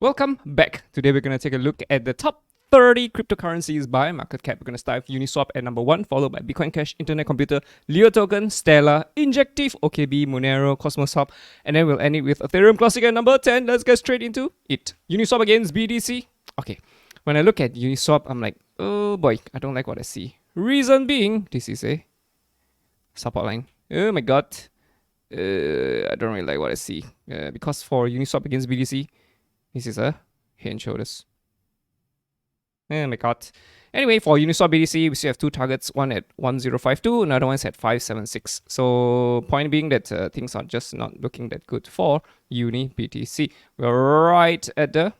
Welcome back. Today we're going to take a look at the top 30 cryptocurrencies by market cap. We're going to start with Uniswap at number 1, followed by Bitcoin Cash, Internet Computer, Leo Token, Stellar, Injective, OKB, Monero, Cosmos Hub, and then we'll end it with Ethereum Classic at number 10. Let's get straight into it. Uniswap against BTC. Okay, when I look at Uniswap, I'm like, oh boy, I don't like what I see. Reason being, this is a support line. Oh my god. I don't really like what I see. Because for Uniswap against BTC, this is a head and shoulders. Oh my god. Anyway, for Uniswap BTC, we still have two targets. One at 1052, another one's at 576. So point being that things are just not looking that good for Uni BTC. We're right at the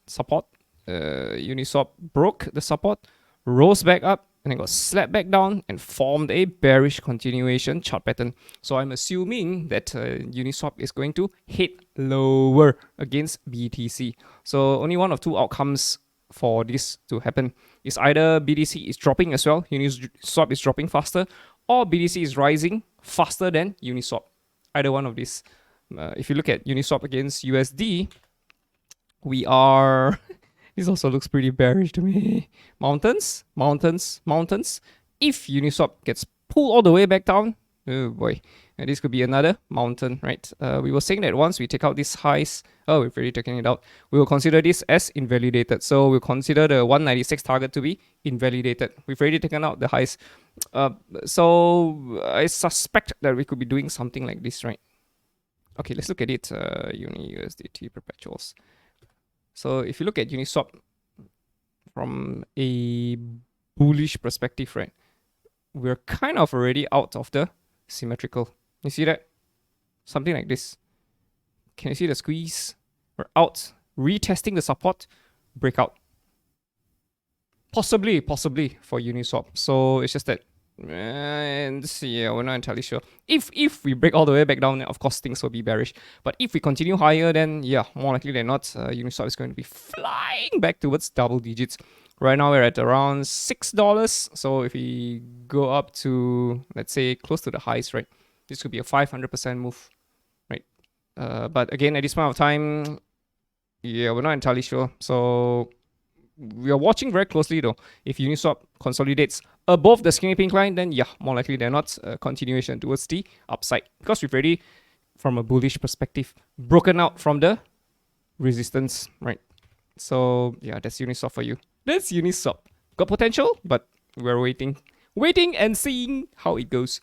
support. Uniswap broke the support, rose back up, and then got slapped back down and formed a bearish continuation chart pattern. So I'm assuming that Uniswap is going to head lower against BTC. So only one of two outcomes for this to happen is either BTC is dropping as well, Uniswap is dropping faster, or BTC is rising faster than Uniswap. Either one of these. If you look at Uniswap against USD, we are... This also looks pretty bearish to me. Mountains, mountains, mountains. If Uniswap gets pulled all the way back down, oh boy, and this could be another mountain, right? We were saying that once we take out these highs, oh, we've already taken it out, we will consider this as invalidated. So we'll consider the 196 target to be invalidated. We've already taken out the highs. So I suspect that we could be doing something like this, right? Okay, let's look at it. Uni USDT perpetuals. So if you look at Uniswap from a bullish perspective, right, we're kind of already out of the symmetrical. You see that? Something like this. Can you see the squeeze? We're out, retesting the support, breakout. Possibly for Uniswap. So it's just that, yeah, we're not entirely sure. If we break all the way back down, then of course things will be bearish. But if we continue higher, then yeah, more likely than not, Uniswap is going to be flying back towards double digits. Right now we're at around $6. So if we go up to, let's say, close to the highs, right, this could be a 500% move, right? But again, at this point of time, yeah, we're not entirely sure. So we are watching very closely though. If Uniswap consolidates above the skinny pink line, then yeah, more likely than not, continuation towards the upside. Because we've already, from a bullish perspective, broken out from the resistance, right? So yeah, that's Uniswap for you. That's Uniswap. Got potential, but we're waiting and seeing how it goes.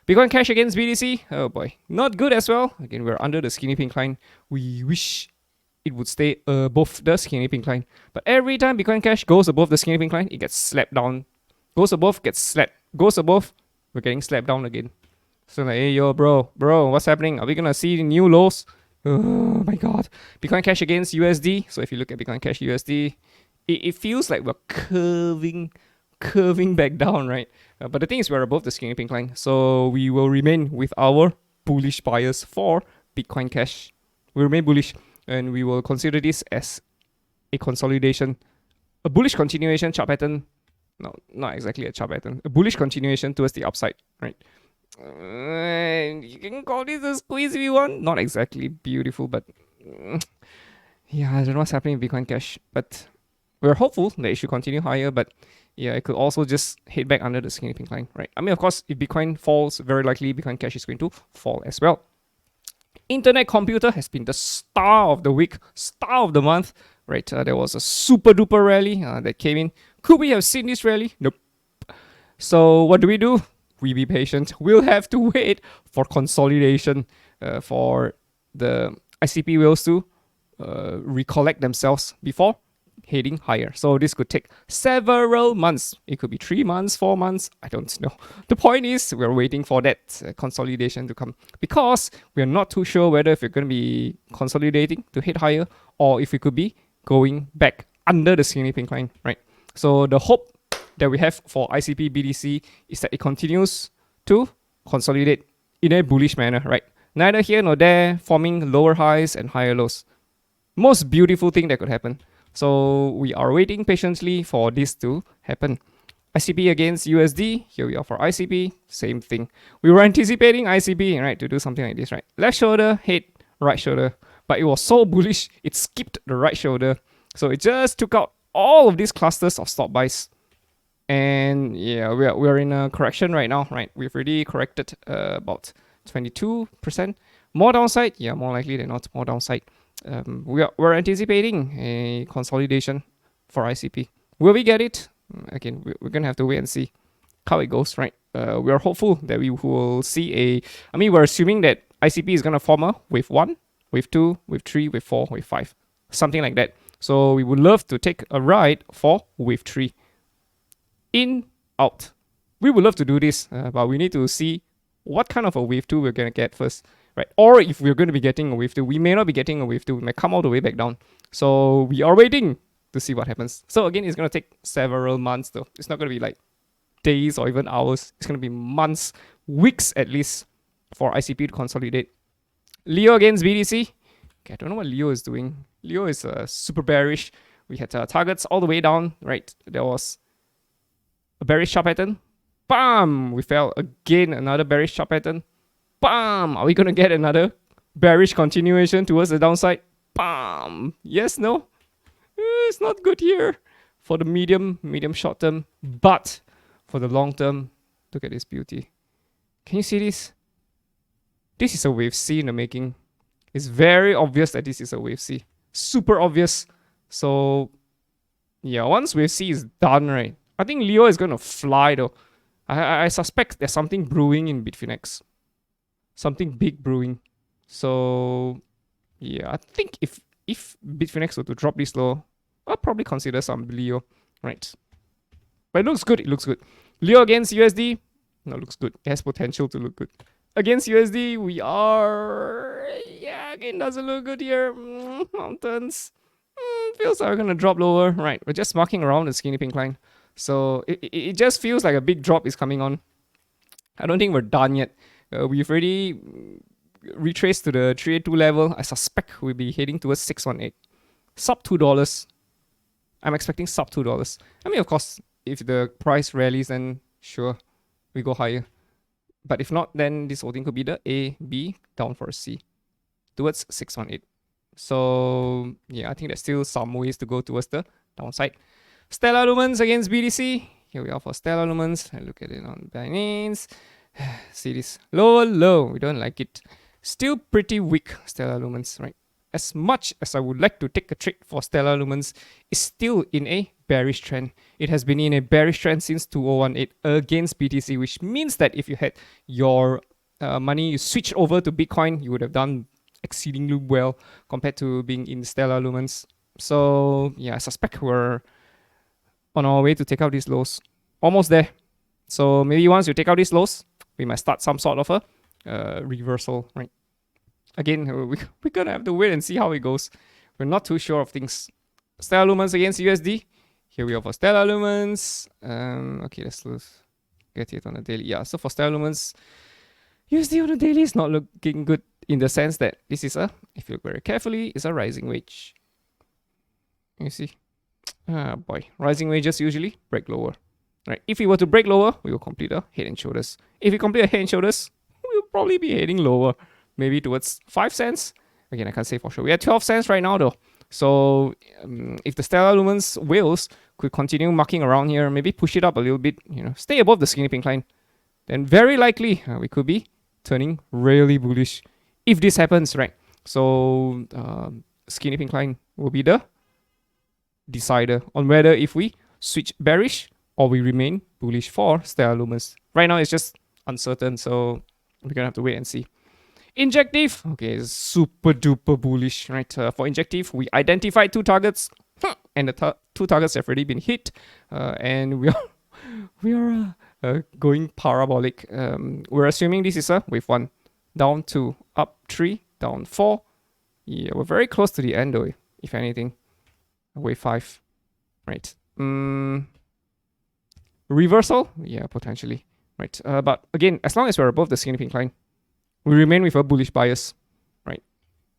Bitcoin Cash against BTC, oh boy, not good as well. Again, we're under the skinny pink line. We wish it would stay above the skinny pink line. But every time Bitcoin Cash goes above the skinny pink line, it gets slapped down. Goes above, gets slapped. Goes above, we're getting slapped down again. So like, hey, yo, bro, what's happening? Are we gonna see new lows? Oh my god. Bitcoin Cash against USD. So if you look at Bitcoin Cash USD, it feels like we're curving back down, right? But the thing is, we're above the skinny pink line. So we will remain with our bullish bias for Bitcoin Cash. We remain bullish. And we will consider this as a consolidation, a bullish continuation chart pattern. No, not exactly a chart pattern. A bullish continuation towards the upside, right? You can call this a squeeze if you want. Not exactly beautiful, but yeah, I don't know what's happening in Bitcoin Cash. But we're hopeful that it should continue higher. But yeah, it could also just head back under the skinny pink line, right? I mean, of course, if Bitcoin falls, very likely Bitcoin Cash is going to fall as well. Internet Computer has been the star of the week, star of the month, right? There was a super duper rally that came in. Could we have seen this rally? Nope. So what do? We be patient. We'll have to wait for consolidation for the ICP whales to recollect themselves before heading higher. So this could take several months. It could be 3 months, 4 months. I don't know. The point is we're waiting for that consolidation to come because we're not too sure whether if we're going to be consolidating to head higher or if we could be going back under the skinny pink line, right? So the hope that we have for ICP BTC is that it continues to consolidate in a bullish manner, right? Neither here nor there, forming lower highs and higher lows. Most beautiful thing that could happen. So we are waiting patiently for this to happen. ICP against USD. Here we are for ICP. Same thing. We were anticipating ICP, right, to do something like this, right? Left shoulder, head, right shoulder. but it was so bullish, it skipped the right shoulder. So it just took out all of these clusters of stop buys. And yeah, we're in a correction right now, right? We've already corrected about 22%. More downside? Yeah, more likely than not, more downside. We're anticipating a consolidation for ICP. Will we get it? Again, we're gonna have to wait and see how it goes, right? We are hopeful that we will see we're assuming that ICP is gonna form a wave 1, wave 2, wave 3, wave 4, wave 5, something like that. So we would love to take a ride for wave 3. In, out. We would love to do this, but we need to see what kind of a wave 2 we're gonna get first, right? Or if we're going to be getting a wave 2, we may not be getting a wave 2. We may come all the way back down. So we are waiting to see what happens. So again, it's going to take several months though. It's not going to be like days or even hours. It's going to be months, weeks at least for ICP to consolidate. Leo against BTC. Okay, I don't know what Leo is doing. Leo is super bearish. We had targets all the way down, right? There was a bearish sharp pattern. Bam! We fell again, another bearish sharp pattern. Bam! Are we gonna get another bearish continuation towards the downside? Bam! Yes, no? It's not good here for the medium short term, but for the long term, look at this beauty. Can you see this? This is a wave C in the making. It's very obvious that this is a wave C. Super obvious. So yeah, once wave C is done, right? I think Leo is gonna fly though. I suspect there's something brewing in Bitfinex. Something big brewing. So yeah, I think if Bitfinex were to drop this low, I'll probably consider some Leo, right? But it looks good. It looks good. Leo against USD. No, looks good. It has potential to look good. Against USD, we are... Yeah, again, doesn't look good here. Mountains. Feels like we're going to drop lower. Right, we're just marking around the skinny pink line. So it just feels like a big drop is coming on. I don't think we're done yet. We've already retraced to the 382 level. I suspect we'll be heading towards 618. Sub $2. I'm expecting sub $2. I mean, of course, if the price rallies, then sure, we go higher. But if not, then this whole thing could be the A, B, down for a C, towards 618. So yeah, I think there's still some ways to go towards the downside. Stellar Lumens against BTC. Here we are for Stellar Lumens. I look at it on Binance. See this lower low. We don't like it. Still pretty weak, Stellar Lumens, right? As much as I would like to take a trade for Stellar Lumens, it's still in a bearish trend. It has been in a bearish trend since 2018 against BTC, which means that if you had your money you switched over to Bitcoin, you would have done exceedingly well compared to being in Stellar Lumens. So yeah, I suspect we're on our way to take out these lows. Almost there. So maybe once you take out these lows, we might start some sort of a reversal, right? Again, we're gonna have to wait and see how it goes. We're not too sure of things. Stellar Lumens against USD. Here we are for Stellar Lumens. Okay, let's get it on the daily. Yeah, so for Stellar Lumens, USD on the daily is not looking good in the sense that this is if you look very carefully, it's a rising wedge. You see? Ah, boy. Rising wedges usually break lower. Right? If we were to break lower, we will complete a head and shoulders. If we complete a head and shoulders, we'll probably be heading lower. Maybe towards 5 cents. Again, I can't say for sure. We are 12 cents right now though. So if the Stellar Lumens whales could continue marking around here, maybe push it up a little bit, stay above the skinny pink line, then very likely we could be turning really bullish if this happens, right? So skinny pink line will be the decider on whether if we switch bearish or we remain bullish for Stellar Lumens. Right now it's just uncertain, so we're gonna have to wait and see. Injective, okay, is super duper bullish, right? For Injective, we identified 2 targets, and the 2 targets have already been hit, and we are going parabolic. We're assuming this is a wave 1, down 2, up 3, down 4. Yeah, we're very close to the end though, if anything. Wave 5, right? Reversal, yeah, potentially, right? But again, as long as we're above the skinny pink line, we remain with a bullish bias, right?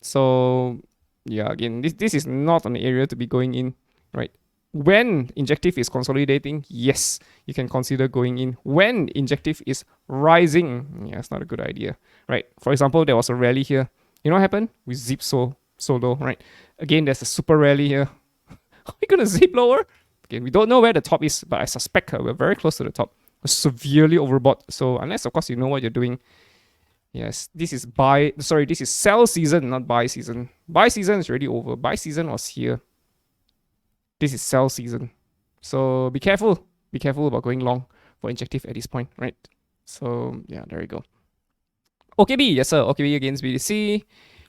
So yeah, again, this is not an area to be going in, right? When Injective is consolidating, yes, you can consider going in. When Injective is rising, yeah, it's not a good idea, right? For example, there was a rally here. You know what happened? We zipped so so low, right? Again, there's a super rally here. Are we gonna zip lower? Again, we don't know where the top is, but I suspect we're very close to the top. We're severely overbought. So unless of course you know what you're doing. Yes, this is this is sell season, not buy season. Buy season is already over. Buy season was here. This is sell season. So be careful. Be careful about going long for Injective at this point, right? So yeah, there you go. OKB, yes sir. OKB against BTC.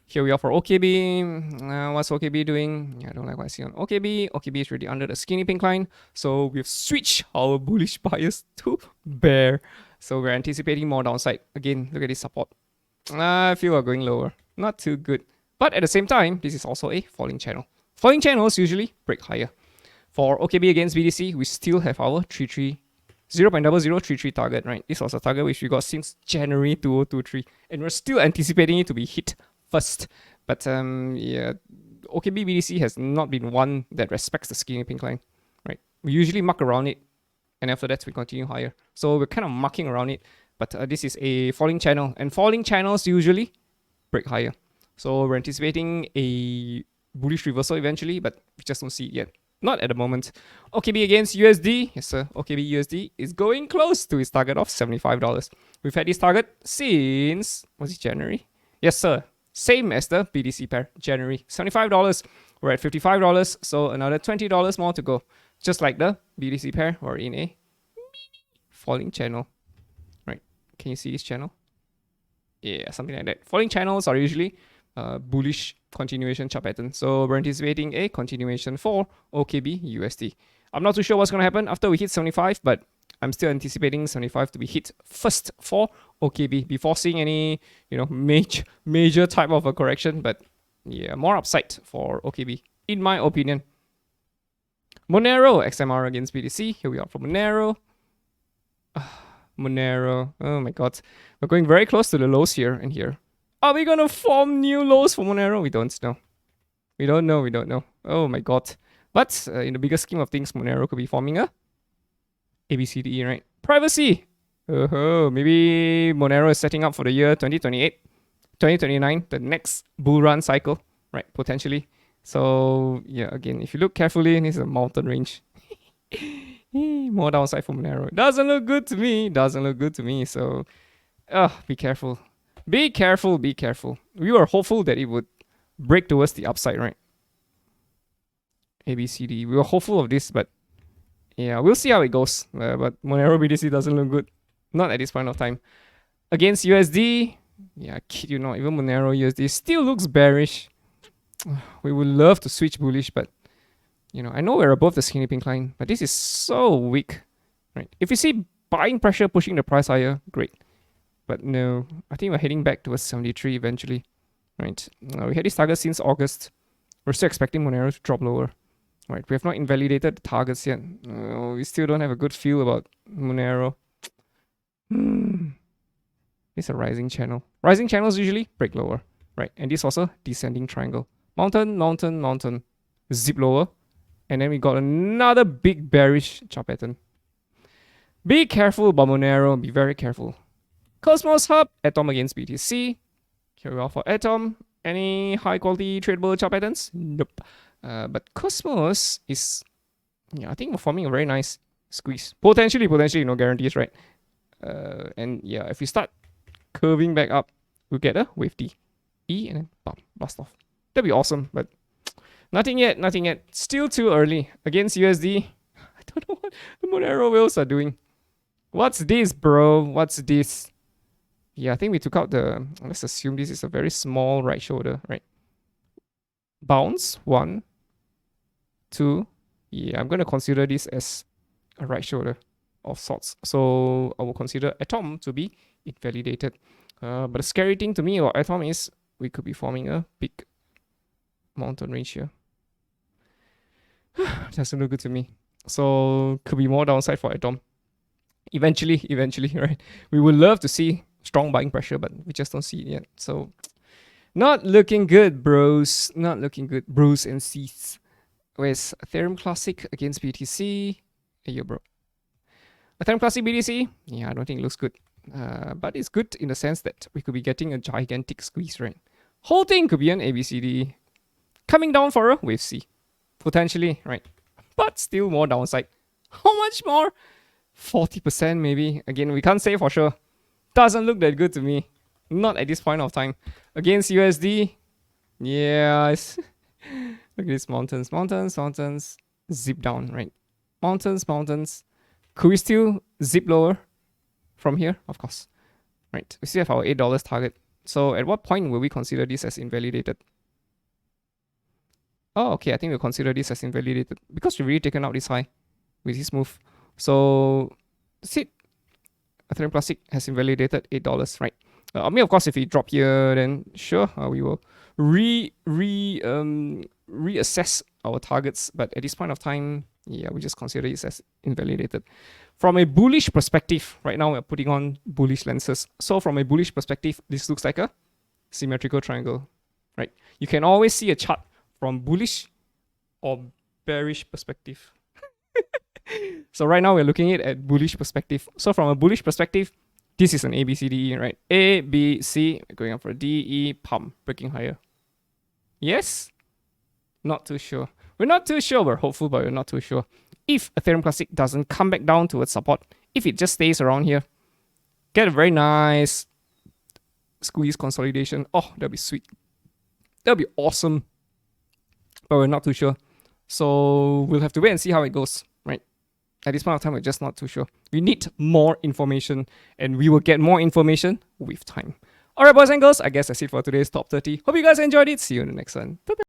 Here we are for OKB. What's OKB doing? Yeah, I don't like what I see on OKB. OKB is really under the skinny pink line. So we've switched our bullish bias to bear. So we're anticipating more downside. Again, look at this support. I feel we're going lower. Not too good. But at the same time, this is also a falling channel. Falling channels usually break higher. For OKB against BTC, we still have our 0.0033 target, right? This was a target which we got since January 2023. And we're still anticipating it to be hit first. But yeah, OKB BTC has not been one that respects the skinny pink line, right? We usually mark around it, and after that we continue higher. So we're kind of marking around it, but this is a falling channel, and falling channels usually break higher. So we're anticipating a bullish reversal eventually, but we just don't see it yet. Not at the moment. OKB against USD. Yes, sir. OKB USD is going close to its target of $75. We've had this target since, was it January? Yes, sir. Same as the BTC pair, January. $75. We're at $55, so another $20 more to go. Just like the BTC pair, we're in a falling channel. Right? Can you see this channel? Yeah, something like that. Falling channels are usually bullish continuation chart pattern. So we're anticipating a continuation for OKB USD. I'm not too sure what's going to happen after we hit 75, but I'm still anticipating 75 to be hit first for OKB before seeing any, major type of a correction. But yeah, more upside for OKB, in my opinion. Monero, XMR against BTC. Here we are for Monero. Monero. Oh my god. We're going very close to the lows here and here. Are we gonna form new lows for Monero? We don't know. We don't know. Oh my god. But in the bigger scheme of things, Monero could be forming a ABCDE, right? Privacy. Maybe Monero is setting up for the year 2028, 2029, the next bull run cycle, right? Potentially. So yeah, again, if you look carefully, this is a mountain range. More downside for Monero. Doesn't look good to me. So be careful. Be careful. We were hopeful that it would break towards the upside, right? ABCD. We were hopeful of this, but yeah, we'll see how it goes. But Monero BTC doesn't look good. Not at this point of time. Against USD, yeah, I kid you not, even Monero USD still looks bearish. We would love to switch bullish, but I know we're above the skinny pink line, but this is so weak, right? If you see buying pressure pushing the price higher, great. But no, I think we're heading back towards 73 eventually, right? We had this target since August. We're still expecting Monero to drop lower, right? We have not invalidated the targets yet. We still don't have a good feel about Monero. It's a rising channel. Rising channels usually break lower, right? And this also descending triangle. Mountain, zip lower. And then we got another big bearish chart pattern. Be careful about Monero. Be very careful. Cosmos Hub, Atom against BTC. Here we are for Atom. Any high quality tradable chart patterns? Nope. But Cosmos is, I think we're forming a very nice squeeze. Potentially, no guarantees, right? And yeah, if we start curving back up, we'll get a wave D. E and then bam, blast off. That'd be awesome, but nothing yet. Still too early. Against USD, I don't know what the Monero whales are doing. What's this, bro? What's this? Yeah, I think we took out the, let's assume this is a very small right shoulder, right? Bounce, 1, 2. Yeah, I'm going to consider this as a right shoulder of sorts. So I will consider Atom to be invalidated. But the scary thing to me about Atom is we could be forming a big mountain range here. Doesn't look good to me. So could be more downside for Atom. Eventually, right? We would love to see strong buying pressure, but we just don't see it yet. So not looking good, bros. Not looking good, bros and C's. Where's Ethereum Classic against BTC? Hey, yo, bro. Ethereum Classic BTC? Yeah, I don't think it looks good. But it's good in the sense that we could be getting a gigantic squeeze, right? Whole thing could be an ABCD. coming down for a wave C, potentially, right? But still more downside. How much more? 40% maybe. Again, we can't say for sure. Doesn't look that good to me. Not at this point of time. Against USD, yes. Look at these mountains, mountains, mountains. Zip down, right? Mountains, mountains. Could we still zip lower from here? Of course. Right. We still have our $8 target. So at what point will we consider this as invalidated? Oh, okay. I think we'll consider this as invalidated because we've already taken out this high with this move. So that's it. Ethereum Classic has invalidated $8, right? I mean, of course, if we drop here, then sure, we will reassess our targets. But at this point of time, yeah, we just consider this as invalidated. From a bullish perspective, right now we're putting on bullish lenses. So from a bullish perspective, this looks like a symmetrical triangle, right? You can always see a chart from bullish or bearish perspective. So right now we're looking at bullish perspective. So from a bullish perspective, this is an A, B, C, D, E, right? A, B, C, going up for D, E, pump, breaking higher. Yes? Not too sure. We're not too sure. We're hopeful, but we're not too sure. If Ethereum Classic doesn't come back down towards support, if it just stays around here, get a very nice squeeze consolidation. Oh, that'll be sweet. That'll be awesome. But we're not too sure. So we'll have to wait and see how it goes, right? At this point of time, we're just not too sure. We need more information, and we will get more information with time. Alright, boys and girls, I guess that's it for today's Top 30. Hope you guys enjoyed it. See you in the next one. Bye-bye.